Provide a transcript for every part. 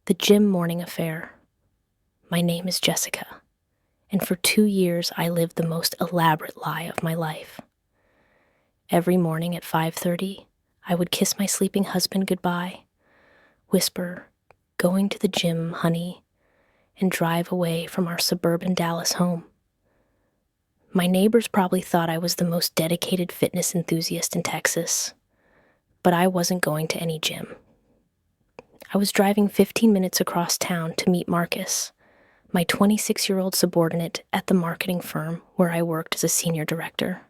The gym morning affair. My name is Jessica, and for 2 years I lived the most elaborate lie of my life. Every morning at 5:30, I would kiss my sleeping husband goodbye, whisper, "Going to the gym, honey," and drive away from our suburban Dallas home. My neighbors probably thought I was the most dedicated fitness enthusiast in Texas, but I wasn't going to any gym. I was driving 15 minutes across town to meet Marcus, my 26-year-old subordinate at the marketing firm where I worked as a senior director.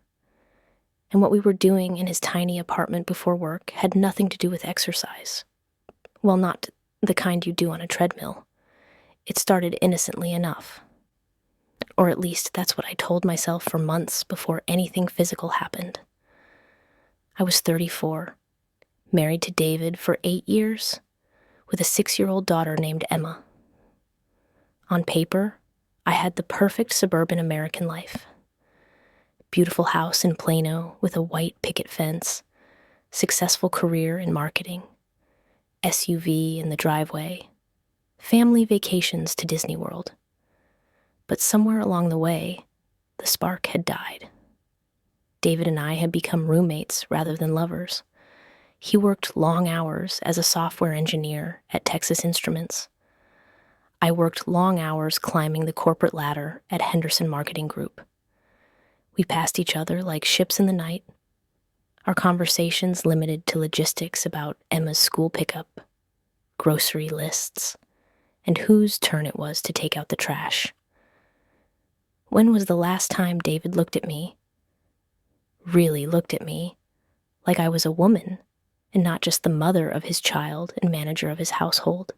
And what we were doing in his tiny apartment before work had nothing to do with exercise. Well, not the kind you do on a treadmill. It started innocently enough. Or at least that's what I told myself for months before anything physical happened. I was 34, married to David for 8 years, with a 6-year-old daughter named Emma. On paper, I had the perfect suburban American life. Beautiful house in Plano with a white picket fence, successful career in marketing, SUV in the driveway, family vacations to Disney World. But somewhere along the way, the spark had died. David and I had become roommates rather than lovers. He worked long hours as a software engineer at Texas Instruments. I worked long hours climbing the corporate ladder at Henderson Marketing Group. We passed each other like ships in the night, our conversations limited to logistics about Emma's school pickup, grocery lists, and whose turn it was to take out the trash. When was the last time David looked at me, really looked at me, like I was a woman and not just the mother of his child and manager of his household?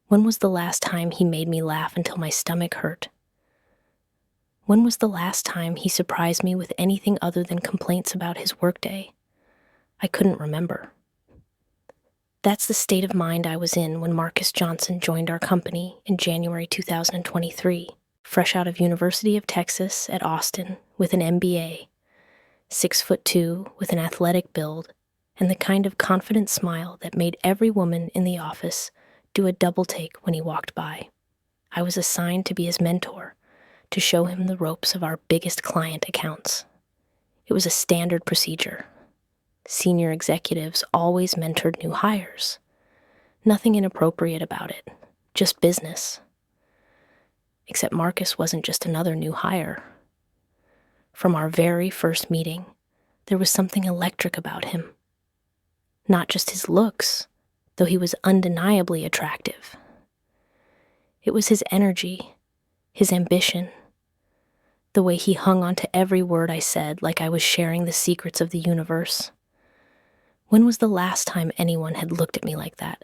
When was the last time he made me laugh until my stomach hurt? When was the last time he surprised me with anything other than complaints about his workday? I couldn't remember. That's the state of mind I was in when Marcus Johnson joined our company in January 2023, fresh out of University of Texas at Austin with an MBA, 6'2" with an athletic build, and the kind of confident smile that made every woman in the office do a double take when he walked by. I was assigned to be his mentor, to show him the ropes of our biggest client accounts. It was a standard procedure. Senior executives always mentored new hires. Nothing inappropriate about it, just business. Except Marcus wasn't just another new hire. From our very first meeting, there was something electric about him. Not just his looks, though he was undeniably attractive. It was his energy, his ambition, the way he hung on to every word I said like I was sharing the secrets of the universe. When was the last time anyone had looked at me like that?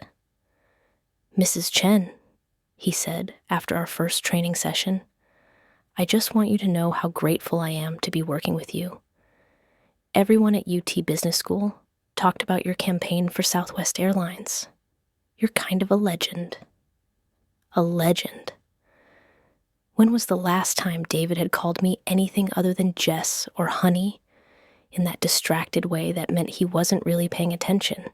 "Mrs. Chen," he said after our first training session, "I just want you to know how grateful I am to be working with you. Everyone at UT Business School talked about your campaign for Southwest Airlines. You're kind of a legend." A legend. When was the last time David had called me anything other than Jess or honey, in that distracted way that meant he wasn't really paying attention?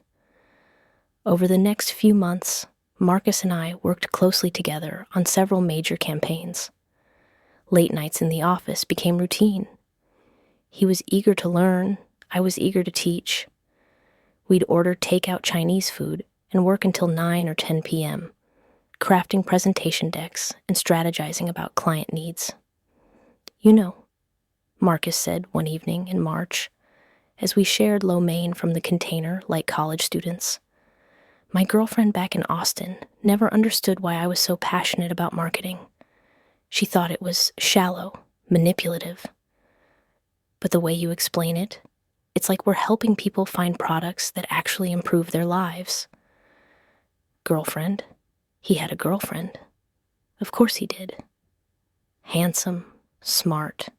Over the next few months, Marcus and I worked closely together on several major campaigns. Late nights in the office became routine. He was eager to learn, I was eager to teach. We'd order takeout Chinese food and work until 9 or 10 p.m., crafting presentation decks and strategizing about client needs. "You know," Marcus said one evening in March, as we shared lo mein from the container like college students, "my girlfriend back in Austin never understood why I was so passionate about marketing. She thought it was shallow, manipulative. But the way you explain it, it's like we're helping people find products that actually improve their lives." Girlfriend? He had a girlfriend. Of course he did. Handsome, smart,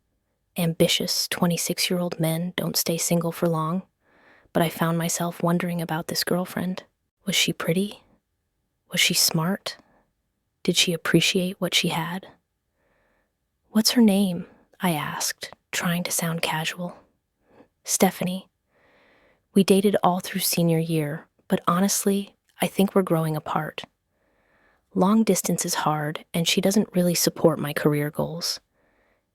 ambitious 26-year-old men don't stay single for long, but I found myself wondering about this girlfriend. Was she pretty? Was she smart? Did she appreciate what she had? "What's her name?" I asked, trying to sound casual. "Stephanie. We dated all through senior year, but honestly, I think we're growing apart. Long distance is hard, and she doesn't really support my career goals.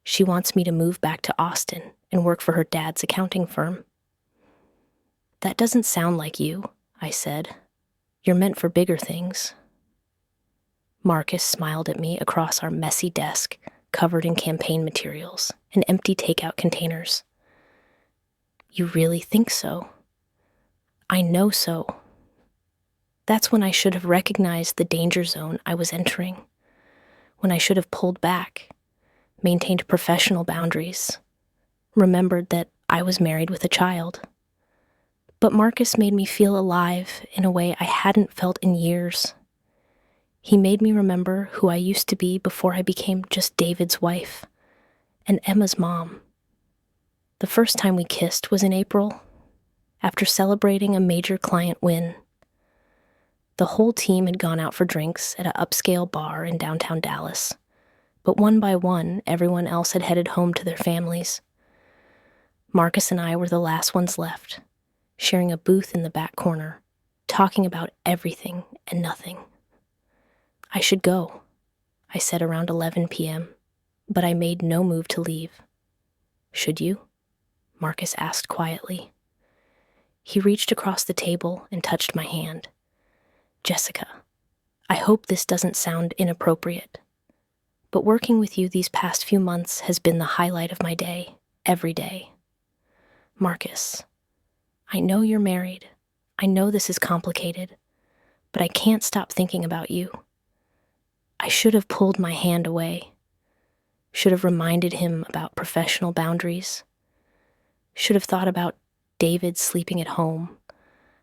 She wants me to move back to Austin and work for her dad's accounting firm. That doesn't sound like you, I said. You're meant for bigger things. Marcus smiled at me across our messy desk, covered in campaign materials and empty takeout containers. You really think so? I know so. That's when I should have recognized the danger zone I was entering, when I should have pulled back, maintained professional boundaries, remembered that I was married with a child. But Marcus made me feel alive in a way I hadn't felt in years. He made me remember who I used to be before I became just David's wife and Emma's mom. The first time we kissed was in April, after celebrating a major client win. The whole team had gone out for drinks at an upscale bar in downtown Dallas, but one by one, everyone else had headed home to their families. Marcus and I were the last ones left, sharing a booth in the back corner, talking about everything and nothing. I should go, I said around 11 p.m., but I made no move to leave. Should you? Marcus asked quietly. He reached across the table and touched my hand. Jessica, I hope this doesn't sound inappropriate, but working with you these past few months has been the highlight of my day, every day. Marcus, I know you're married. I know this is complicated, but I can't stop thinking about you. I should have pulled my hand away, should have reminded him about professional boundaries, should have thought about David sleeping at home,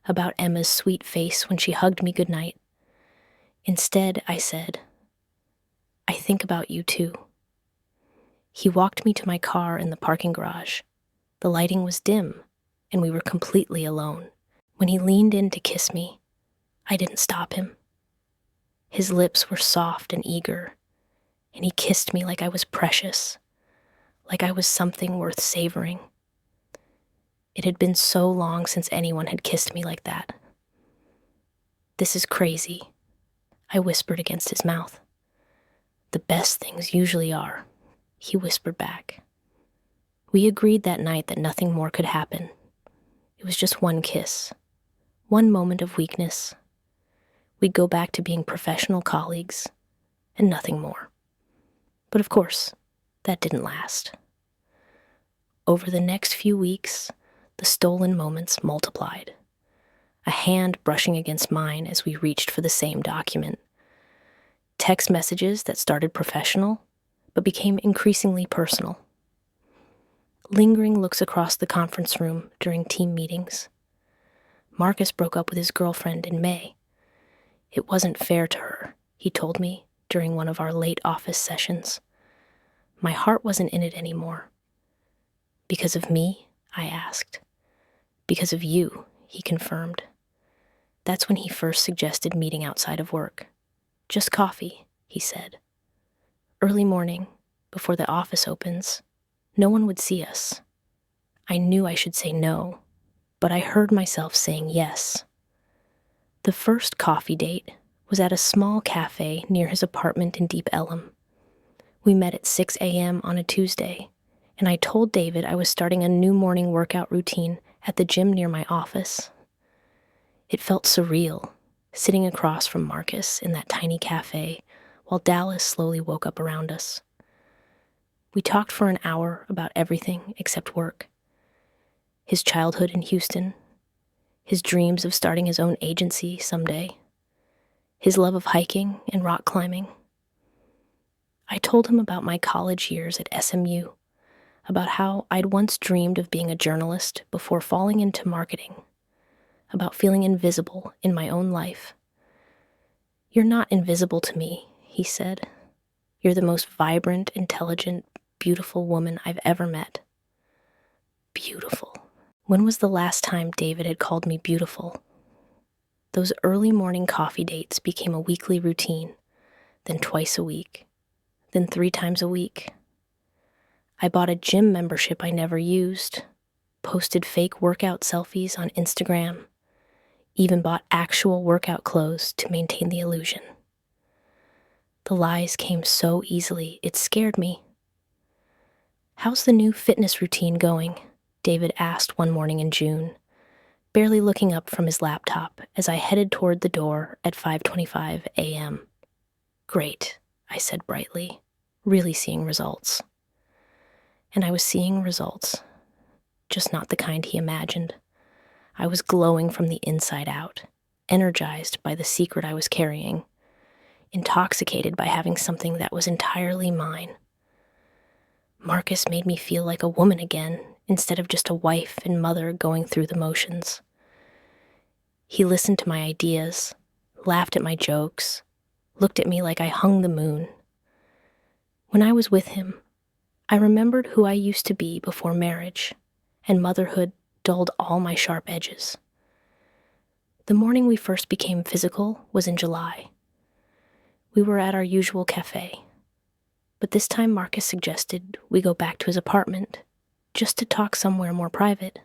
about Emma's sweet face when she hugged me goodnight. Instead, I said, I think about you too. He walked me to my car in the parking garage. The lighting was dim, and we were completely alone. When he leaned in to kiss me, I didn't stop him. His lips were soft and eager, and he kissed me like I was precious, like I was something worth savoring. It had been so long since anyone had kissed me like that. This is crazy, I whispered against his mouth. The best things usually are, he whispered back. We agreed that night that nothing more could happen. It was just one kiss, one moment of weakness. We'd go back to being professional colleagues, and nothing more. But of course, that didn't last. Over the next few weeks, the stolen moments multiplied. A hand brushing against mine as we reached for the same document. Text messages that started professional, but became increasingly personal. Lingering looks across the conference room during team meetings. Marcus broke up with his girlfriend in May. It wasn't fair to her, he told me during one of our late office sessions. My heart wasn't in it anymore. Because of me? I asked. Because of you, he confirmed. That's when he first suggested meeting outside of work. Just coffee, he said. Early morning, before the office opens, no one would see us. I knew I should say no, but I heard myself saying yes. The first coffee date was at a small cafe near his apartment in Deep Ellum. We met at 6 a.m. on a Tuesday, and I told David I was starting a new morning workout routine at the gym near my office. It felt surreal, sitting across from Marcus in that tiny cafe while Dallas slowly woke up around us. We talked for an hour about everything except work. His childhood in Houston, his dreams of starting his own agency someday, his love of hiking and rock climbing. I told him about my college years at SMU, about how I'd once dreamed of being a journalist before falling into marketing, about feeling invisible in my own life. You're not invisible to me, he said. You're the most vibrant, intelligent, beautiful woman I've ever met. Beautiful. When was the last time David had called me beautiful? Those early morning coffee dates became a weekly routine, then twice a week, then 3 times a week. I bought a gym membership I never used, posted fake workout selfies on Instagram, even bought actual workout clothes to maintain the illusion. The lies came so easily, it scared me. "How's the new fitness routine going?" David asked one morning in June, barely looking up from his laptop as I headed toward the door at 5:25 a.m. "Great," I said brightly, really seeing results. And I was seeing results, just not the kind he imagined. I was glowing from the inside out, energized by the secret I was carrying, intoxicated by having something that was entirely mine. Marcus made me feel like a woman again, instead of just a wife and mother going through the motions. He listened to my ideas, laughed at my jokes, looked at me like I hung the moon. When I was with him, I remembered who I used to be before marriage, and motherhood dulled all my sharp edges. The morning we first became physical was in July. We were at our usual cafe, but this time Marcus suggested we go back to his apartment, just to talk somewhere more private.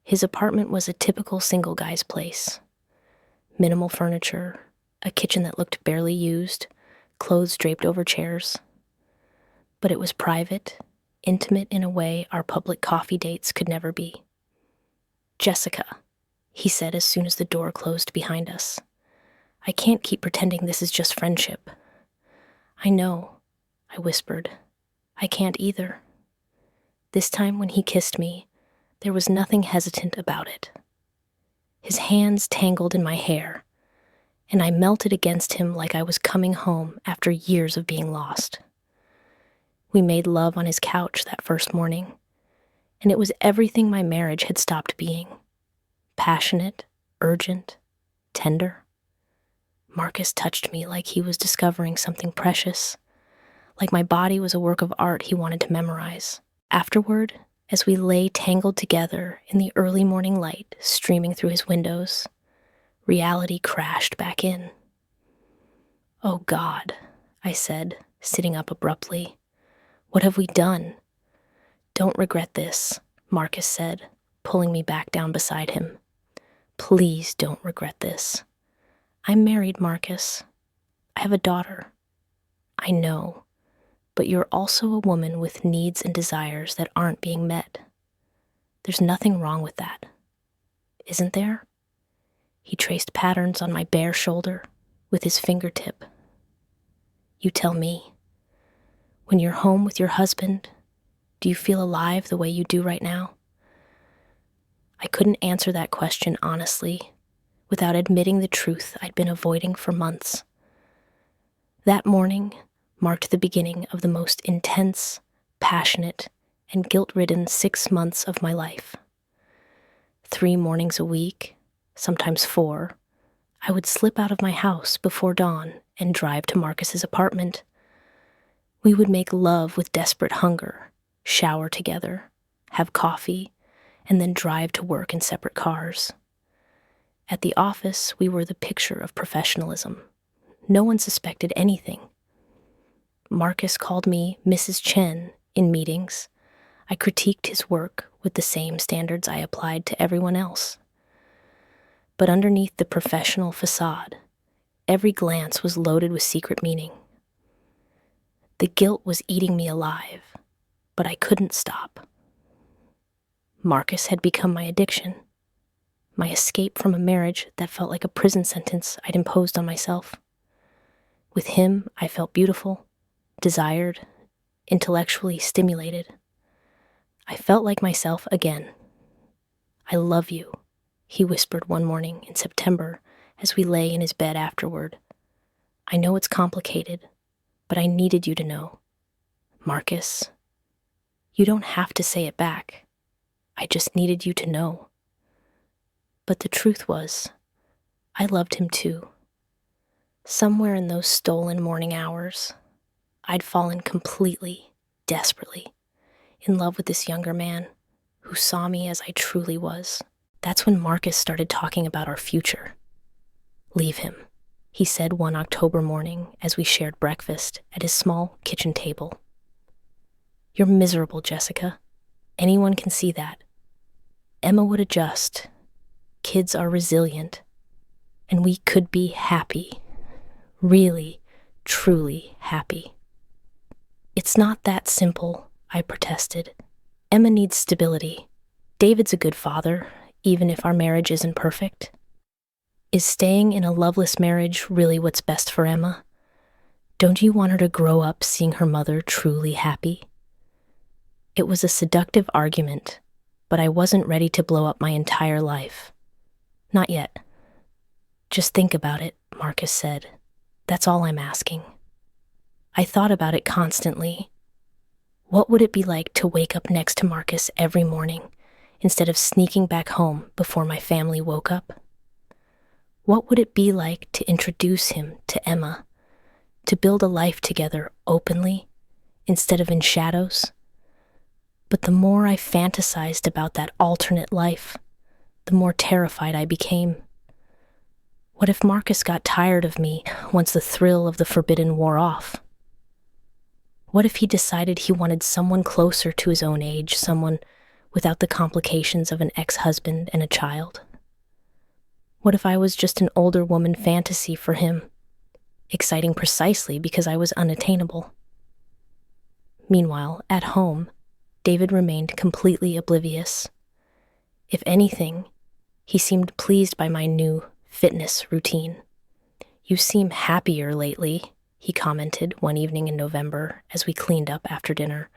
His apartment was a typical single guy's place. Minimal furniture, a kitchen that looked barely used, clothes draped over chairs. But it was private, intimate in a way our public coffee dates could never be. "Jessica," he said as soon as the door closed behind us, "I can't keep pretending this is just friendship." "I know," I whispered. "I can't either." This time when he kissed me, there was nothing hesitant about it. His hands tangled in my hair, and I melted against him like I was coming home after years of being lost. We made love on his couch that first morning, and it was everything my marriage had stopped being. Passionate, urgent, tender. Marcus touched me like he was discovering something precious, like my body was a work of art he wanted to memorize. Afterward, as we lay tangled together in the early morning light streaming through his windows, reality crashed back in. "Oh God," I said, sitting up abruptly. "What have we done?" "Don't regret this," Marcus said, pulling me back down beside him. "Please don't regret this. I'm married, Marcus. I have a daughter. I know, but you're also a woman with needs and desires that aren't being met. There's nothing wrong with that. Isn't there?" He traced patterns on my bare shoulder with his fingertip. "You tell me. When you're home with your husband, do you feel alive the way you do right now?" I couldn't answer that question honestly, without admitting the truth I'd been avoiding for months. That morning marked the beginning of the most intense, passionate, and guilt-ridden 6 months of my life. 3 mornings a week, sometimes 4, I would slip out of my house before dawn and drive to Marcus's apartment. We would make love with desperate hunger, shower together, have coffee, and then drive to work in separate cars. At the office, we were the picture of professionalism. No one suspected anything. Marcus called me Mrs. Chen in meetings. I critiqued his work with the same standards I applied to everyone else. But underneath the professional facade, every glance was loaded with secret meaning. The guilt was eating me alive, but I couldn't stop. Marcus had become my addiction, my escape from a marriage that felt like a prison sentence I'd imposed on myself. With him, I felt beautiful, desired, intellectually stimulated. I felt like myself again. "I love you," he whispered one morning in September as we lay in his bed afterward. "I know it's complicated, but I needed you to know. Marcus, you don't have to say it back. I just needed you to know." But the truth was, I loved him too. Somewhere in those stolen morning hours, I'd fallen completely, desperately, in love with this younger man who saw me as I truly was. That's when Marcus started talking about our future. "Leave him," he said one October morning as we shared breakfast at his small kitchen table. "You're miserable, Jessica. Anyone can see that. Emma would adjust. Kids are resilient. And we could be happy. Really, truly happy. It's not that simple, I protested. Emma needs stability. David's a good father, even if our marriage isn't perfect. Is staying in a loveless marriage really what's best for Emma? Don't you want her to grow up seeing her mother truly happy? It was a seductive argument, but I wasn't ready to blow up my entire life. Not yet. Just think about it, Marcus said. That's all I'm asking. I thought about it constantly. What would it be like to wake up next to Marcus every morning instead of sneaking back home before my family woke up? What would it be like to introduce him to Emma, to build a life together openly instead of in shadows? But the more I fantasized about that alternate life, the more terrified I became. What if Marcus got tired of me once the thrill of the forbidden wore off? What if he decided he wanted someone closer to his own age, someone without the complications of an ex-husband and a child? What if I was just an older woman fantasy for him, exciting precisely because I was unattainable? Meanwhile, at home, David remained completely oblivious. If anything, he seemed pleased by my new fitness routine. You seem happier lately, he commented one evening in November as we cleaned up after dinner.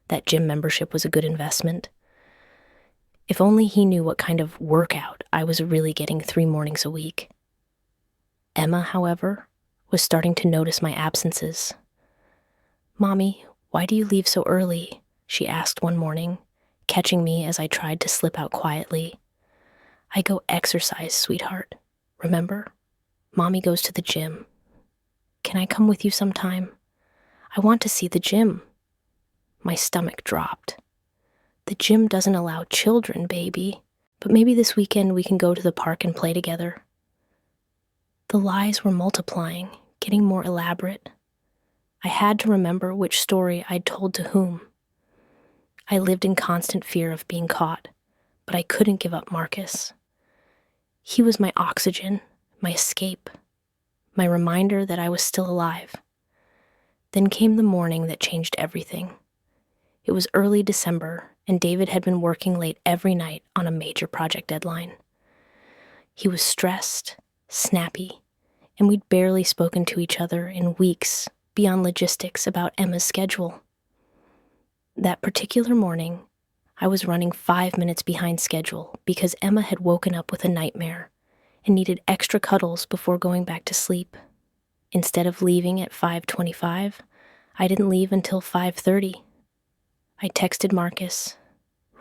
That gym membership was a good investment. If only he knew what kind of workout I was really getting 3 mornings a week. Emma, however, was starting to notice my absences. "Mommy, why do you leave so early?" she asked one morning, catching me as I tried to slip out quietly. "I go exercise, sweetheart. Remember? Mommy goes to the gym. Can I come with you sometime? I want to see the gym." My stomach dropped. "The gym doesn't allow children, baby. But maybe this weekend we can go to the park and play together." The lies were multiplying, getting more elaborate. I had to remember which story I'd told to whom. I lived in constant fear of being caught, but I couldn't give up Marcus. He was my oxygen, my escape, my reminder that I was still alive. Then came the morning that changed everything. It was early December, and David had been working late every night on a major project deadline. He was stressed, snappy, and we'd barely spoken to each other in weeks beyond logistics about Emma's schedule. That particular morning, I was running 5 minutes behind schedule because Emma had woken up with a nightmare and needed extra cuddles before going back to sleep. Instead of leaving at 5:25, I didn't leave until 5:30. I texted Marcus,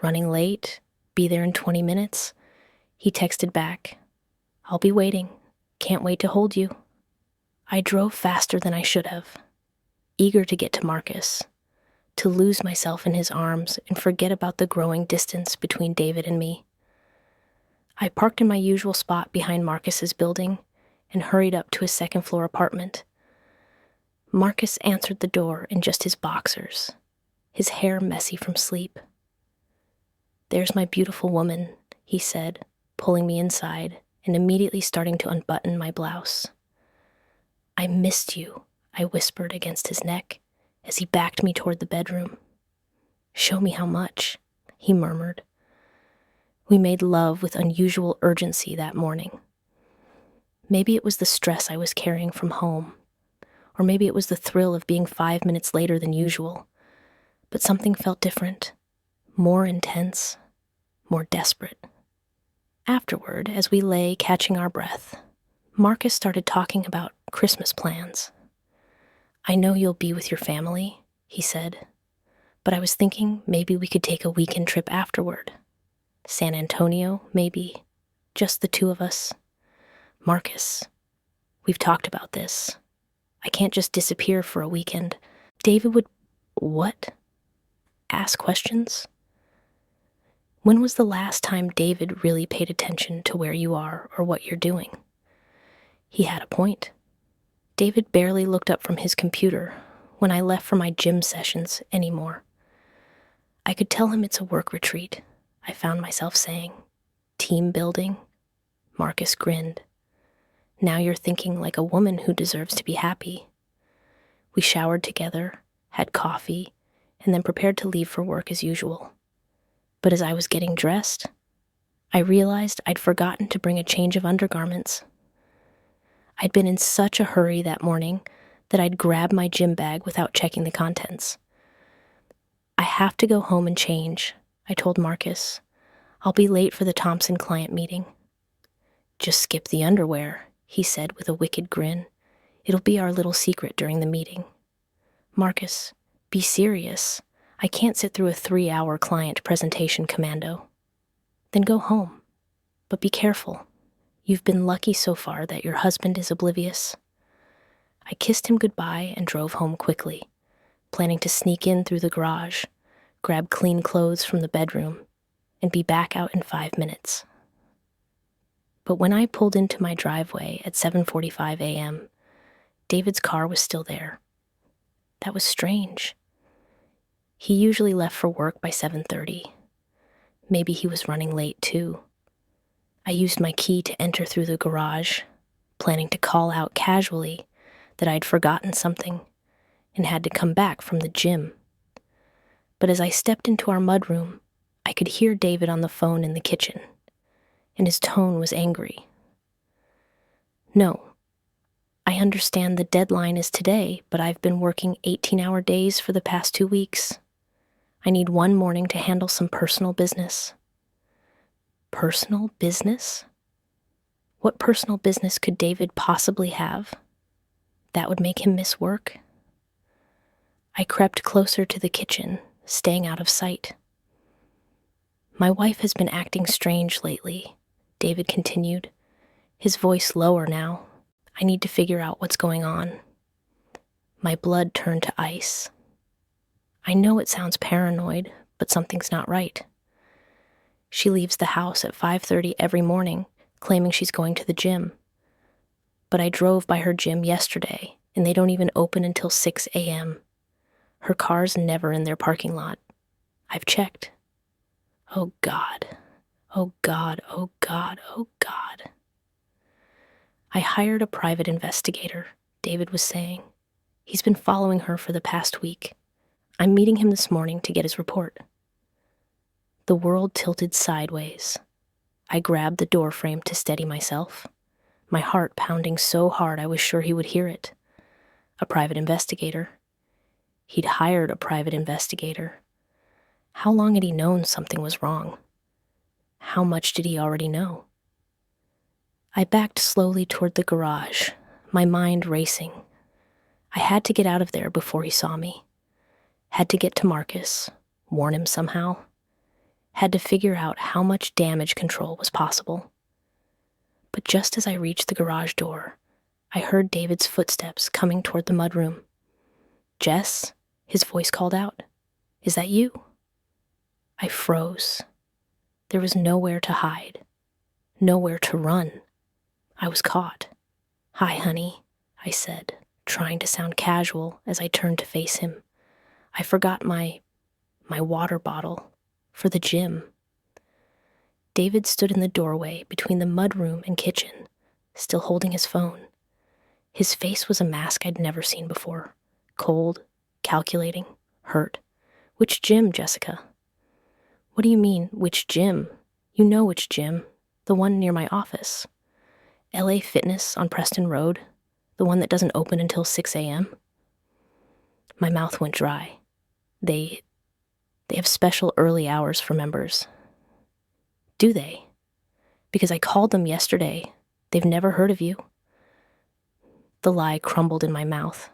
"Running late, be there in 20 minutes. He texted back, "I'll be waiting, can't wait to hold you." I drove faster than I should have, eager to get to Marcus, to lose myself in his arms and forget about the growing distance between David and me. I parked in my usual spot behind Marcus's building and hurried up to his second-floor apartment. Marcus answered the door in just his boxers, his hair messy from sleep. "There's my beautiful woman," he said, pulling me inside and immediately starting to unbutton my blouse. "I missed you," I whispered against his neck as he backed me toward the bedroom. "Show me how much," he murmured. We made love with unusual urgency that morning. Maybe it was the stress I was carrying from home, or maybe it was the thrill of being 5 minutes later than usual, but something felt different, more intense, more desperate. Afterward, as we lay catching our breath, Marcus started talking about Christmas plans. "I know you'll be with your family," he said, "but I was thinking maybe we could take a weekend trip afterward. San Antonio, maybe. Just the 2 of us. Marcus, we've talked about this. I can't just disappear for a weekend. David would..." "What?" "Ask questions." When was the last time David really paid attention to where you are or what you're doing? He had a point. David barely looked up from his computer when I left for my gym sessions anymore. I could tell him it's a work retreat, I found myself saying. "Team building?" Marcus grinned. "Now you're thinking like a woman who deserves to be happy." We showered together, had coffee, and then prepared to leave for work as usual. But as I was getting dressed, I realized I'd forgotten to bring a change of undergarments. I'd been in such a hurry that morning that I'd grabbed my gym bag without checking the contents. I have to go home and change, I told Marcus. I'll be late for the Thompson client meeting. Just skip the underwear, he said with a wicked grin. It'll be our little secret during the meeting. Marcus, be serious. I can't sit through a 3-hour client presentation commando. Then go home. But be careful. You've been lucky so far that your husband is oblivious. I kissed him goodbye and drove home quickly, planning to sneak in through the garage, grab clean clothes from the bedroom, and be back out in 5 minutes. But when I pulled into my driveway at 7:45 a.m., David's car was still there. That was strange. He usually left for work by 7:30. Maybe he was running late too. I used my key to enter through the garage, planning to call out casually that I'd forgotten something and had to come back from the gym. But as I stepped into our mudroom, I could hear David on the phone in the kitchen, and his tone was angry. No, I understand the deadline is today, but I've been working 18-hour days for the past 2 weeks. I need one morning to handle some personal business. Personal business? What personal business could David possibly have? That would make him miss work? I crept closer to the kitchen, staying out of sight. My wife has been acting strange lately, David continued, his voice lower now. I need to figure out what's going on. My blood turned to ice. I know it sounds paranoid, but something's not right. She leaves the house at 5:30 every morning, claiming she's going to the gym. But I drove by her gym yesterday, and they don't even open until 6 a.m. Her car's never in their parking lot. I've checked. Oh God, oh God, oh God, oh God. I hired a private investigator, David was saying. He's been following her for the past week. I'm meeting him this morning to get his report. The world tilted sideways. I grabbed the door frame to steady myself, my heart pounding so hard I was sure he would hear it. A private investigator. He'd hired a private investigator. How long had he known something was wrong? How much did he already know? I backed slowly toward the garage, my mind racing. I had to get out of there before he saw me. Had to get to Marcus, warn him somehow. Had to figure out how much damage control was possible. But just as I reached the garage door, I heard David's footsteps coming toward the mudroom. Jess, his voice called out. Is that you? I froze. There was nowhere to hide, nowhere to run. I was caught. Hi, honey, I said, trying to sound casual as I turned to face him. I forgot my water bottle for the gym. David stood in the doorway between the mudroom and kitchen, still holding his phone. His face was a mask I'd never seen before. Cold, calculating, hurt. Which gym, Jessica? What do you mean, which gym? You know which gym. The one near my office. LA Fitness on Preston Road. The one that doesn't open until 6 a.m. My mouth went dry. They have special early hours for members. Do they? Because I called them yesterday. They've never heard of you. The lie crumbled in my mouth.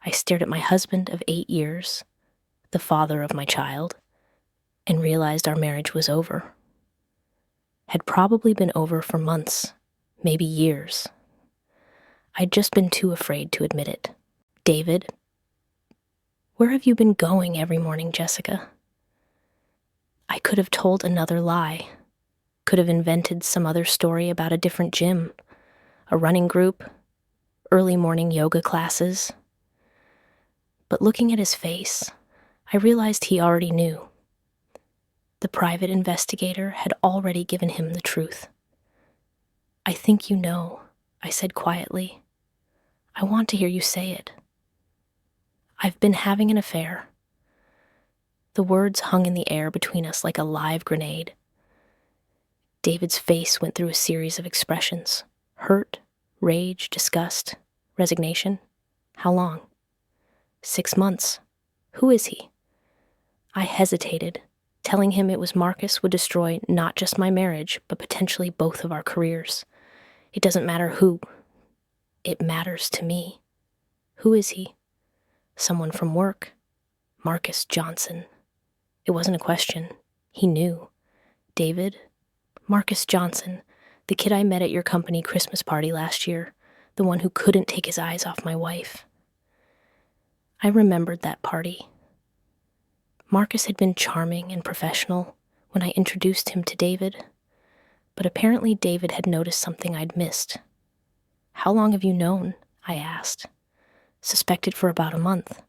I stared at my husband of 8 years, the father of my child, and realized our marriage was over. Had probably been over for months, maybe years. I'd just been too afraid to admit it. David, where have you been going every morning, Jessica? I could have told another lie, could have invented some other story about a different gym, a running group, early morning yoga classes. But looking at his face, I realized he already knew. The private investigator had already given him the truth. I think you know, I said quietly. I want to hear you say it. I've been having an affair. The words hung in the air between us like a live grenade. David's face went through a series of expressions: hurt, rage, disgust, resignation. How long? 6 months. Who is he? I hesitated, telling him it was Marcus would destroy not just my marriage, but potentially both of our careers. It doesn't matter who. It matters to me. Who is he? Someone from work. Marcus Johnson. It wasn't a question. He knew. David? Marcus Johnson, the kid I met at your company Christmas party last year, the one who couldn't take his eyes off my wife. I remembered that party. Marcus had been charming and professional when I introduced him to David, but apparently David had noticed something I'd missed. How long have you known? I asked. Suspected for about a month.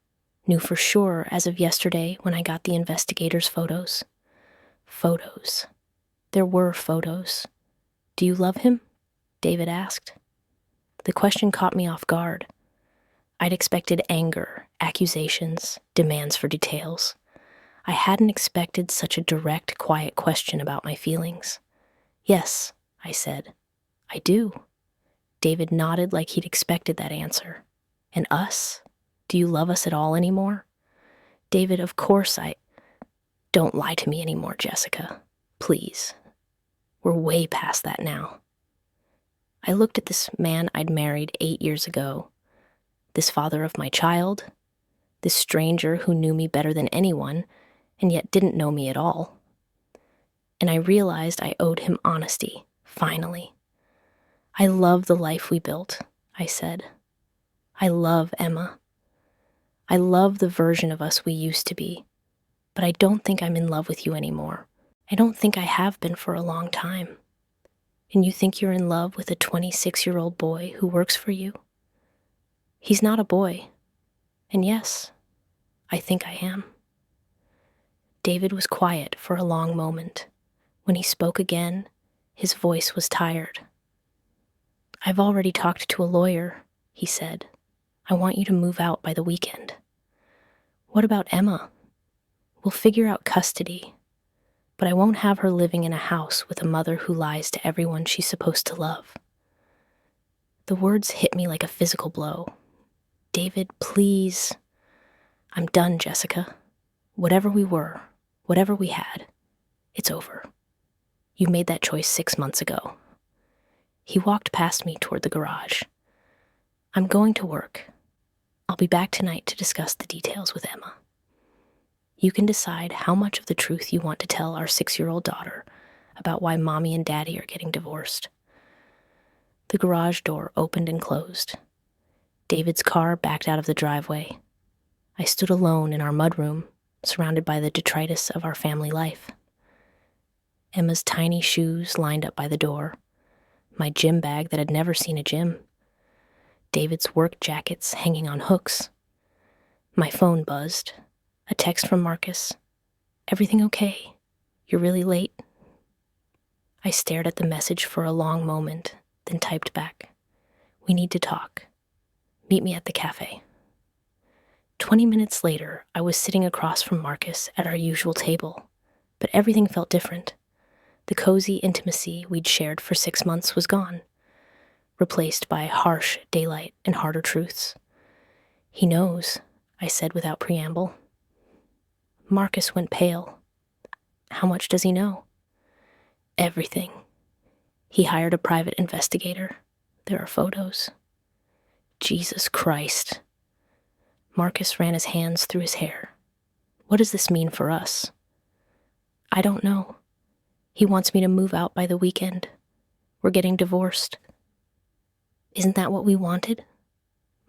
Knew for sure as of yesterday when I got the investigator's photos. Photos. There were photos. Do you love him? David asked. The question caught me off guard. I'd expected anger, accusations, demands for details. I hadn't expected such a direct, quiet question about my feelings. Yes, I said. I do. David nodded like he'd expected that answer. And us? Do you love us at all anymore? David, of course I... Don't lie to me anymore, Jessica. Please. We're way past that now. I looked at this man I'd married 8 years ago. This father of my child. This stranger who knew me better than anyone, and yet didn't know me at all. And I realized I owed him honesty, finally. I love the life we built, I said. I love Emma. I love the version of us we used to be, but I don't think I'm in love with you anymore. I don't think I have been for a long time. And you think you're in love with a 26-year-old boy who works for you? He's not a boy. And yes, I think I am. David was quiet for a long moment. When he spoke again, his voice was tired. I've already talked to a lawyer, he said. I want you to move out by the weekend. What about Emma? We'll figure out custody, but I won't have her living in a house with a mother who lies to everyone she's supposed to love. The words hit me like a physical blow. David, please. I'm done, Jessica. Whatever we were, whatever we had, it's over. You made that choice 6 months ago. He walked past me toward the garage. I'm going to work. I'll be back tonight to discuss the details with Emma. You can decide how much of the truth you want to tell our 6-year-old daughter about why Mommy and Daddy are getting divorced. The garage door opened and closed. David's car backed out of the driveway. I stood alone in our mudroom, surrounded by the detritus of our family life. Emma's tiny shoes lined up by the door, my gym bag that had never seen a gym, David's work jackets hanging on hooks. My phone buzzed. A text from Marcus. Everything okay? You're really late? I stared at the message for a long moment, then typed back. We need to talk. Meet me at the cafe. 20 minutes later, I was sitting across from Marcus at our usual table, but everything felt different. The cozy intimacy we'd shared for 6 months was gone, replaced by harsh daylight and harder truths. He knows, I said without preamble. Marcus went pale. How much does he know? Everything. He hired a private investigator. There are photos. Jesus Christ. Marcus ran his hands through his hair. What does this mean for us? I don't know. He wants me to move out by the weekend. We're getting divorced. Isn't that what we wanted?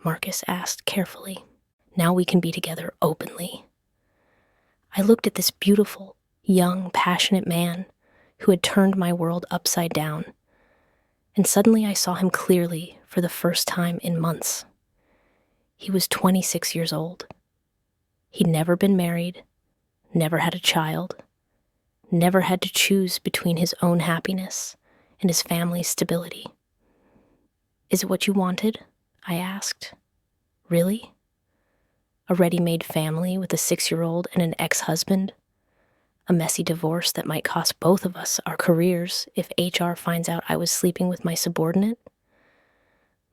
Marcus asked carefully. Now we can be together openly. I looked at this beautiful, young, passionate man who had turned my world upside down, and suddenly I saw him clearly for the first time in months. He was 26 years old. He'd never been married, never had a child, never had to choose between his own happiness and his family's stability. Is it what you wanted? I asked. Really? a ready-made family with a 6-year-old and an ex-husband, a messy divorce that might cost both of us our careers if HR finds out I was sleeping with my subordinate.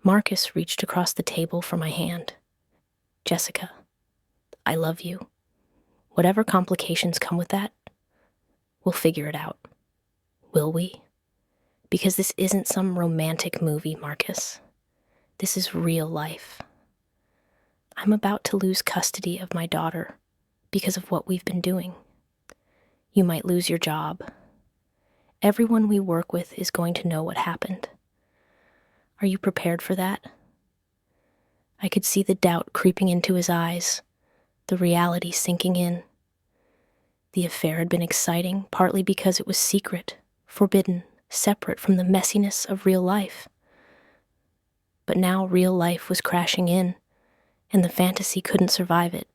Marcus reached across the table for my hand. Jessica, I love you. Whatever complications come with that, we'll figure it out. Will we? Because this isn't some romantic movie, Marcus. This is real life. I'm about to lose custody of my daughter because of what we've been doing. You might lose your job. Everyone we work with is going to know what happened. Are you prepared for that? I could see the doubt creeping into his eyes, the reality sinking in. The affair had been exciting, partly because it was secret, forbidden, separate from the messiness of real life. But now real life was crashing in, and the fantasy couldn't survive it.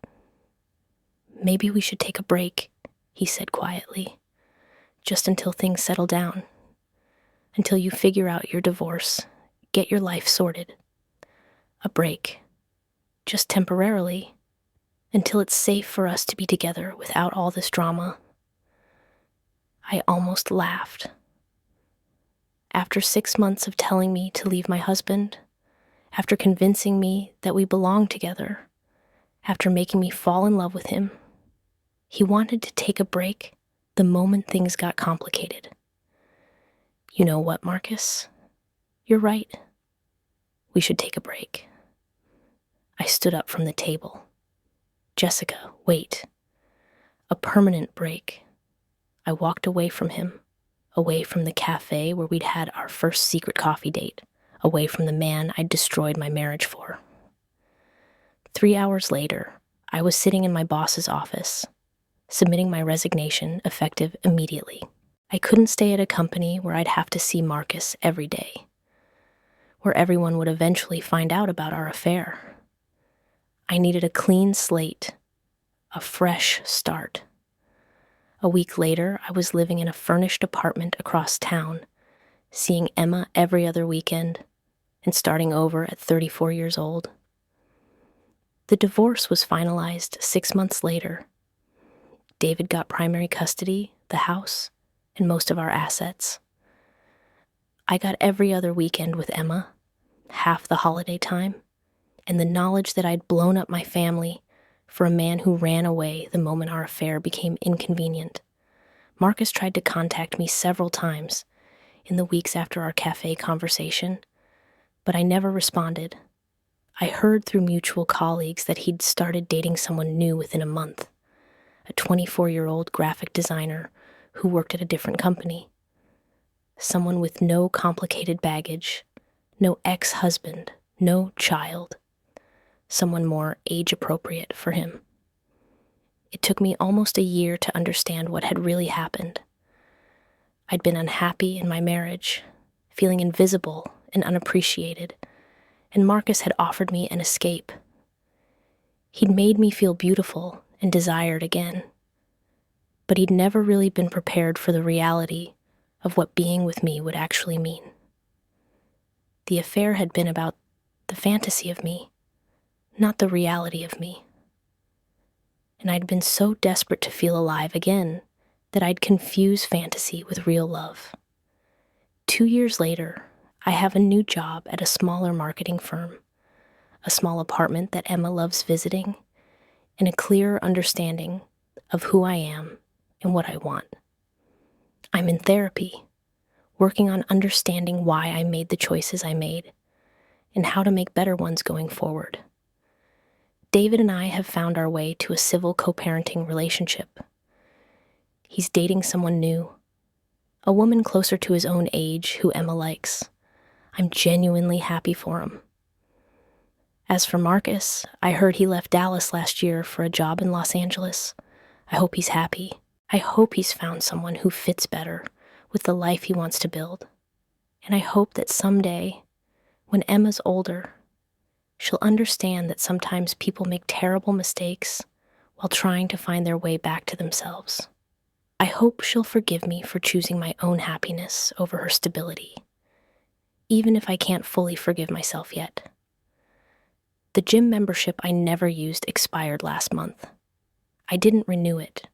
Maybe we should take a break, he said quietly, just until things settle down, until you figure out your divorce, get your life sorted. A break, just temporarily, until it's safe for us to be together without all this drama. I almost laughed. After 6 months of telling me to leave my husband, after convincing me that we belonged together, after making me fall in love with him, he wanted to take a break the moment things got complicated. You know what, Marcus? You're right. We should take a break. I stood up from the table. Jessica, wait. A permanent break. I walked away from him, away from the cafe where we'd had our first secret coffee date, away from the man I'd destroyed my marriage for. 3 hours later, I was sitting in my boss's office, submitting my resignation effective immediately. I couldn't stay at a company where I'd have to see Marcus every day, where everyone would eventually find out about our affair. I needed a clean slate, a fresh start. A week later, I was living in a furnished apartment across town, seeing Emma every other weekend, and starting over at 34 years old. The divorce was finalized 6 months later. David got primary custody, the house, and most of our assets. I got every other weekend with Emma, half the holiday time, and the knowledge that I'd blown up my family for a man who ran away the moment our affair became inconvenient. Marcus tried to contact me several times in the weeks after our cafe conversation, but I never responded. I heard through mutual colleagues that he'd started dating someone new within a month, a 24-year-old graphic designer who worked at a different company. Someone with no complicated baggage, no ex-husband, no child. Someone more age-appropriate for him. It took me almost a year to understand what had really happened. I'd been unhappy in my marriage, feeling invisible and unappreciated, and Marcus had offered me an escape. He'd made me feel beautiful and desired again, but he'd never really been prepared for the reality of what being with me would actually mean. The affair had been about the fantasy of me, not the reality of me. And I'd been so desperate to feel alive again that I'd confuse fantasy with real love. 2 years later, I have a new job at a smaller marketing firm, a small apartment that Emma loves visiting, and a clearer understanding of who I am and what I want. I'm in therapy, working on understanding why I made the choices I made and how to make better ones going forward. David and I have found our way to a civil co-parenting relationship. He's dating someone new, a woman closer to his own age who Emma likes. I'm genuinely happy for him. As for Marcus, I heard he left Dallas last year for a job in Los Angeles. I hope he's happy. I hope he's found someone who fits better with the life he wants to build. And I hope that someday, when Emma's older, she'll understand that sometimes people make terrible mistakes while trying to find their way back to themselves. I hope she'll forgive me for choosing my own happiness over her stability, even if I can't fully forgive myself yet. The gym membership I never used expired last month. I didn't renew it,